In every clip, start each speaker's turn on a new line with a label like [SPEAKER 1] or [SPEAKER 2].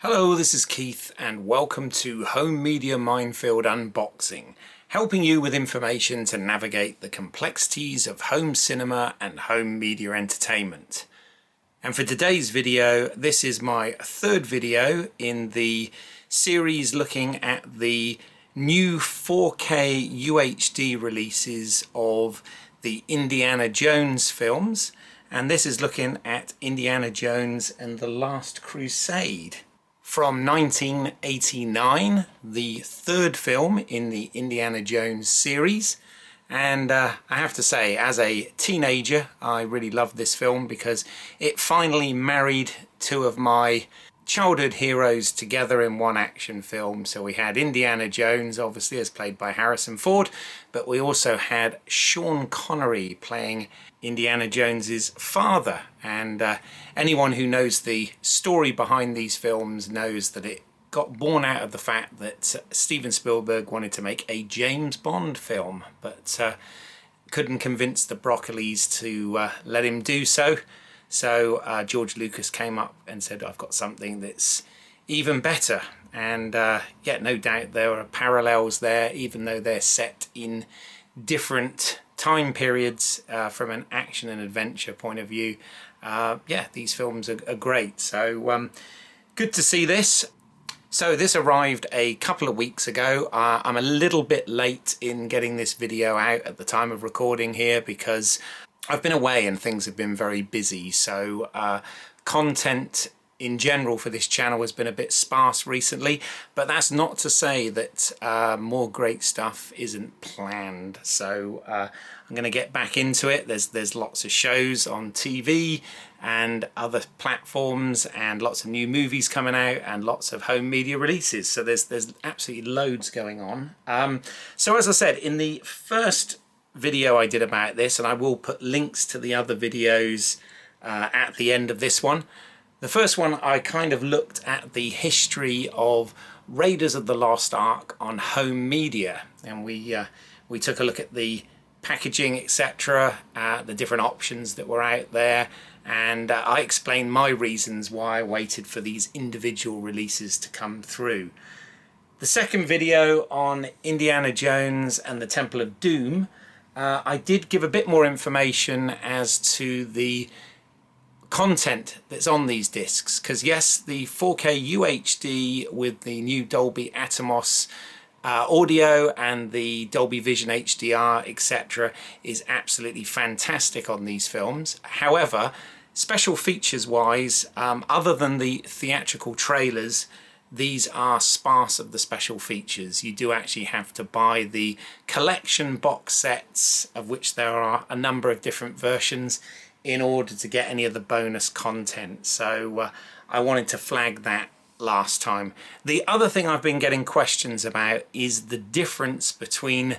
[SPEAKER 1] Hello, this is Keith and welcome to Home Media Minefield Unboxing, helping you with information to navigate the complexities of home cinema and home media entertainment. And for today's video, this is my third video in the series looking at the new 4K UHD releases of the Indiana Jones films, and this is looking at Indiana Jones and the Last Crusade. From 1989, the third film in the Indiana Jones series. And I have to say, as a teenager, I really loved this film because it finally married two of my childhood heroes together in one action film. So we had Indiana Jones, obviously, as played by Harrison Ford, but we also had Sean Connery playing Indiana Jones's father. And anyone who knows the story behind these films knows that it got born out of the fact that Steven Spielberg wanted to make a James Bond film, but couldn't convince the Broccolis to let him do so. So George Lucas came up and said, I've got something that's even better. And yeah, no doubt there are parallels there, even though they're set in different time periods from an action and adventure point of view. Yeah, these films are great. So good to see this. So this arrived a couple of weeks ago. I'm a little bit late in getting this video out at the time of recording here because I've been away and things have been very busy. So content in general for this channel has been a bit sparse recently, but that's not to say that more great stuff isn't planned. So I'm going to get back into it. There's lots of shows on TV and other platforms and lots of new movies coming out and lots of home media releases. So there's absolutely loads going on. So as I said, in the first video I did about this, and I will put links to the other videos at the end of this one. The first one, I kind of looked at the history of Raiders of the Lost Ark on home media, and we took a look at the packaging, etc., the different options that were out there, and I explained my reasons why I waited for these individual releases to come through. The second video on Indiana Jones and the Temple of Doom, I did give a bit more information as to the content that's on these discs, because yes, the 4K UHD with the new Dolby Atmos audio and the Dolby Vision HDR, etc., is absolutely fantastic on these films. However, special features wise, other than the theatrical trailers, these are sparse of the special features. You do actually have to buy the collection box sets, of which there are a number of different versions, in order to get any of the bonus content. So I wanted to flag that last time. The other thing I've been getting questions about is the difference between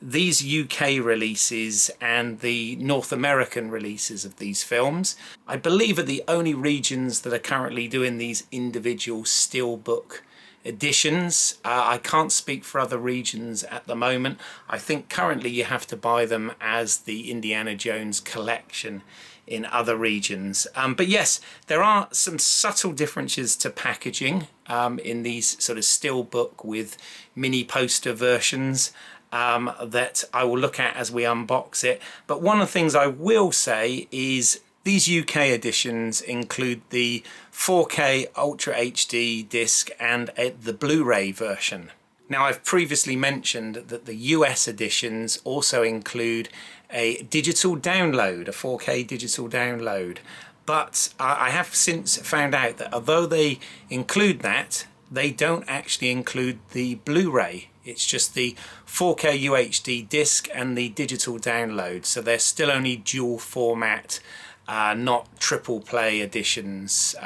[SPEAKER 1] these UK releases and the North American releases of these films. I believe are the only regions that are currently doing these individual steelbook editions. I can't speak for other regions at the moment. I think currently you have to buy them as the Indiana Jones collection in other regions. But yes, there are some subtle differences to packaging in these sort of steelbook with mini poster versions that I will look at as we unbox it. But one of the things I will say is these UK editions include the 4K Ultra HD disc and the Blu-ray version. Now, I've previously mentioned that the US editions also include a digital download, a 4K digital download. But I have since found out that although they include that, they don't actually include the Blu-ray. It's just the 4K UHD disc and the digital download. So they're still only dual format, not triple play editions.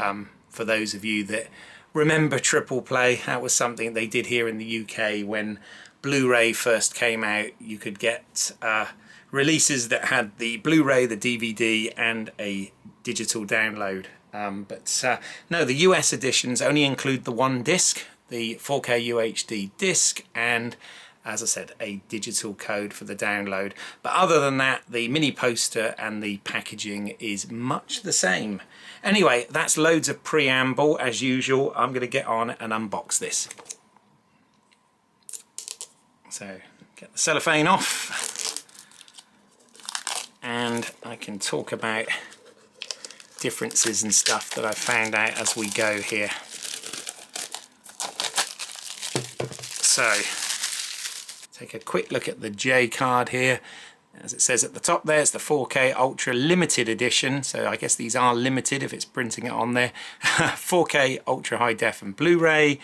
[SPEAKER 1] For those of you that remember triple play, that was something they did here in the UK when Blu-ray first came out. You could get releases that had the Blu-ray, the DVD, and a digital download. But no, the US editions only include the one disc, the 4K UHD disc, and as I said, a digital code for the download. But other than that, the mini poster and the packaging is much the same. Anyway, that's loads of preamble. As usual, I'm going to get on and unbox this. So, get the cellophane off, and I can talk about differences and stuff that I found out as we go here. So, take a quick look at the J card here. As it says at the top there, it's the 4K Ultra Limited Edition, so I guess these are limited if it's printing it on there. 4K Ultra High Def and Blu-ray.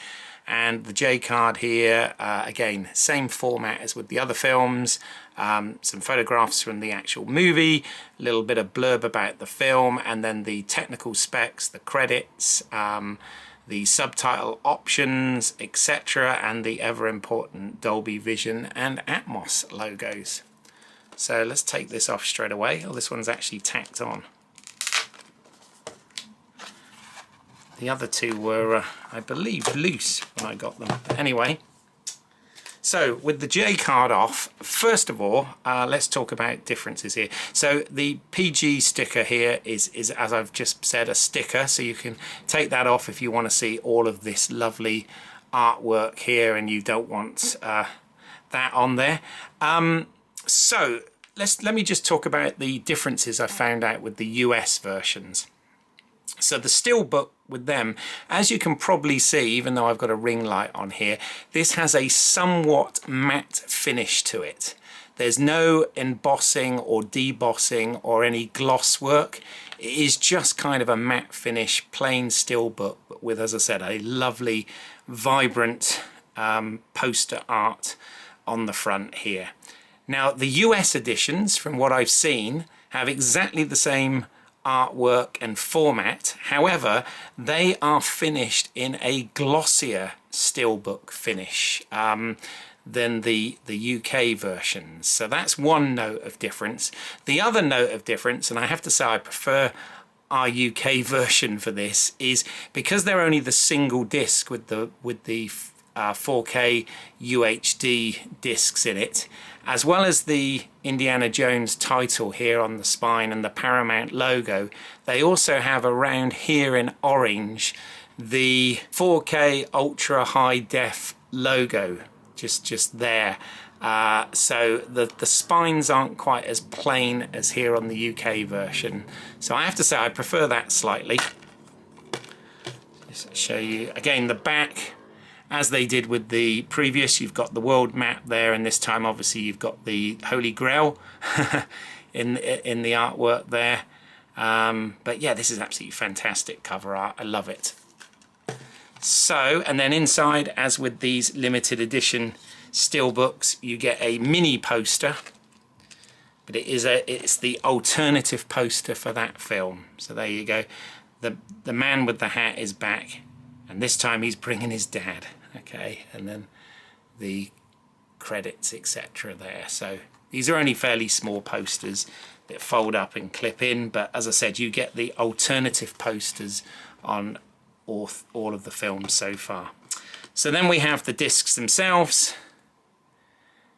[SPEAKER 1] And the J card here, again, same format as with the other films. Some photographs from the actual movie, a little bit of blurb about the film, and then the technical specs, the credits, the subtitle options, etc., and the ever important Dolby Vision and Atmos logos. So let's take this off straight away. Oh, this one's actually tacked on. The other two were, I believe, loose when I got them. But anyway, so with the J card off, first of all, let's talk about differences here. So the PG sticker here is, as I've just said, a sticker. So you can take that off if you want to see all of this lovely artwork here and you don't want that on there. So let me just talk about the differences I found out with the US versions. So the Steelbook with them, as you can probably see, even though I've got a ring light on here, this has a somewhat matte finish to it. There's no embossing or debossing or any gloss work. It is just kind of a matte finish, plain Steelbook, but with, as I said, a lovely, vibrant poster art on the front here. Now, the US editions, from what I've seen, have exactly the same artwork and format. However, they are finished in a glossier Steelbook finish than the UK versions. So that's one note of difference. The other note of difference, and I have to say I prefer our UK version for this, is because they're only the single disc with the 4K UHD discs in it, as well as the Indiana Jones title here on the spine and the Paramount logo. They also have around here in orange the 4K Ultra High Def logo just there. So the spines aren't quite as plain as here on the UK version. So I have to say I prefer that slightly. Just show you again the back. As they did with the previous, you've got the world map there, and this time obviously you've got the Holy Grail in the artwork there. But yeah, this is absolutely fantastic cover art. I love it. So, and then inside, as with these limited edition Steelbooks, you get a mini poster, but it's the alternative poster for that film. So there you go. The man with the hat is back, and this time he's bringing his dad. Okay, and then the credits, etc. there. So these are only fairly small posters that fold up and clip in, but as I said, you get the alternative posters on all of the films so far. So then we have the discs themselves,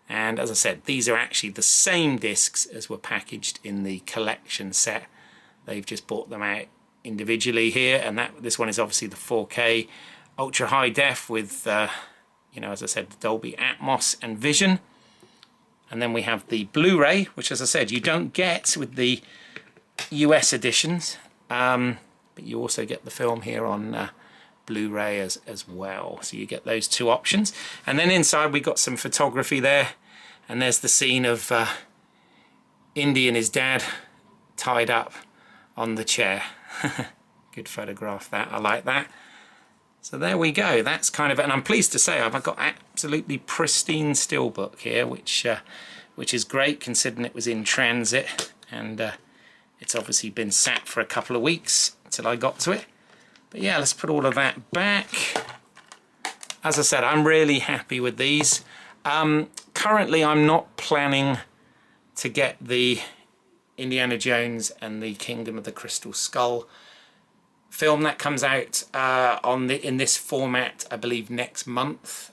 [SPEAKER 1] and as I said, these are actually the same discs as were packaged in the collection set. They've just bought them out individually here, and this one is obviously the 4K Ultra High Def with, you know, as I said, the Dolby Atmos and Vision. And then we have the Blu-ray, which, as I said, you don't get with the US editions, but you also get the film here on Blu-ray as well. So you get those two options. And then inside we got some photography there, and there's the scene of Indy and his dad tied up on the chair. Good photograph that, I like that. So there we go, that's kind of, and I'm pleased to say I've got absolutely pristine Steelbook here, which is great considering it was in transit, and it's obviously been sat for a couple of weeks until I got to it. But yeah, let's put all of that back. As I said, I'm really happy with these. Currently I'm not planning to get the Indiana Jones and the Kingdom of the Crystal Skull film that comes out in this format, I believe, next month.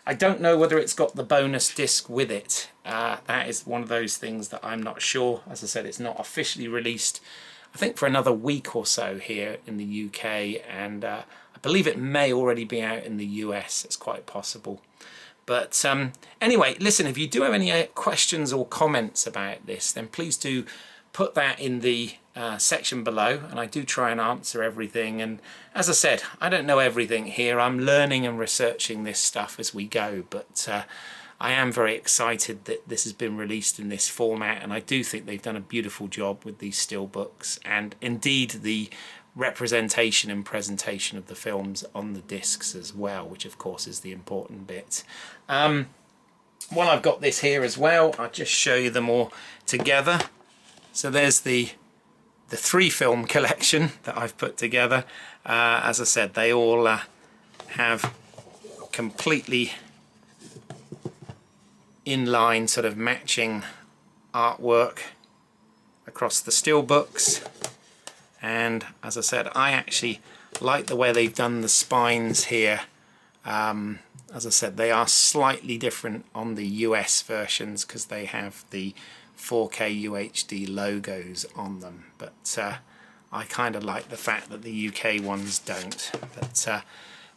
[SPEAKER 1] I don't know whether it's got the bonus disc with it. That is one of those things that I'm not sure. As I said, it's not officially released, I think, for another week or so here in the UK, and I believe it may already be out in the US. It's quite possible. But anyway, listen, if you do have any questions or comments about this, then please do put that in the section below, and I do try and answer everything. And as I said, I don't know everything here. I'm learning and researching this stuff as we go, but I am very excited that this has been released in this format, and I do think they've done a beautiful job with these steelbooks, and indeed the representation and presentation of the films on the discs as well, which of course is the important bit. While I've got this here as well, I'll just show you them all together. So there's the 3-film collection that I've put together. As I said, they all have completely inline sort of matching artwork across the steelbooks. And as I said, I actually like the way they've done the spines here. As I said, they are slightly different on the US versions because they have the 4K UHD logos on them, but I kind of like the fact that the UK ones don't.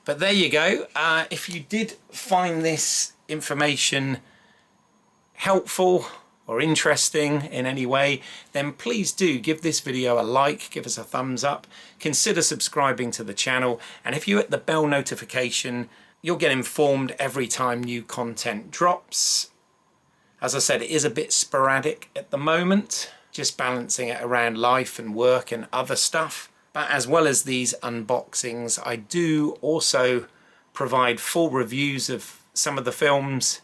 [SPEAKER 1] But there you go. If you did find this information helpful or interesting in any way, then please do give this video a like, give us a thumbs up, consider subscribing to the channel, and if you hit the bell notification, you'll get informed every time new content drops. As I said, it is a bit sporadic at the moment, just balancing it around life and work and other stuff. But as well as these unboxings, I do also provide full reviews of some of the films,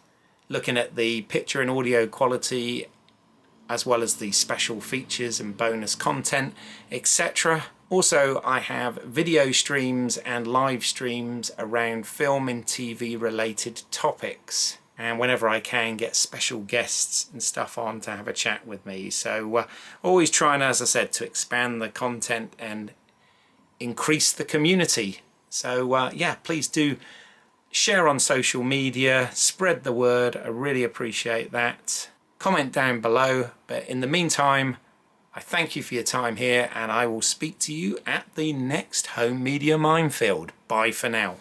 [SPEAKER 1] looking at the picture and audio quality, as well as the special features and bonus content, etc. Also, I have video streams and live streams around film and TV related topics. And whenever I can, get special guests and stuff on to have a chat with me. So always trying, as I said, to expand the content and increase the community. So yeah, please do share on social media, spread the word. I really appreciate that. Comment down below. But in the meantime, I thank you for your time here, and I will speak to you at the next Home Media Minefield. Bye for now.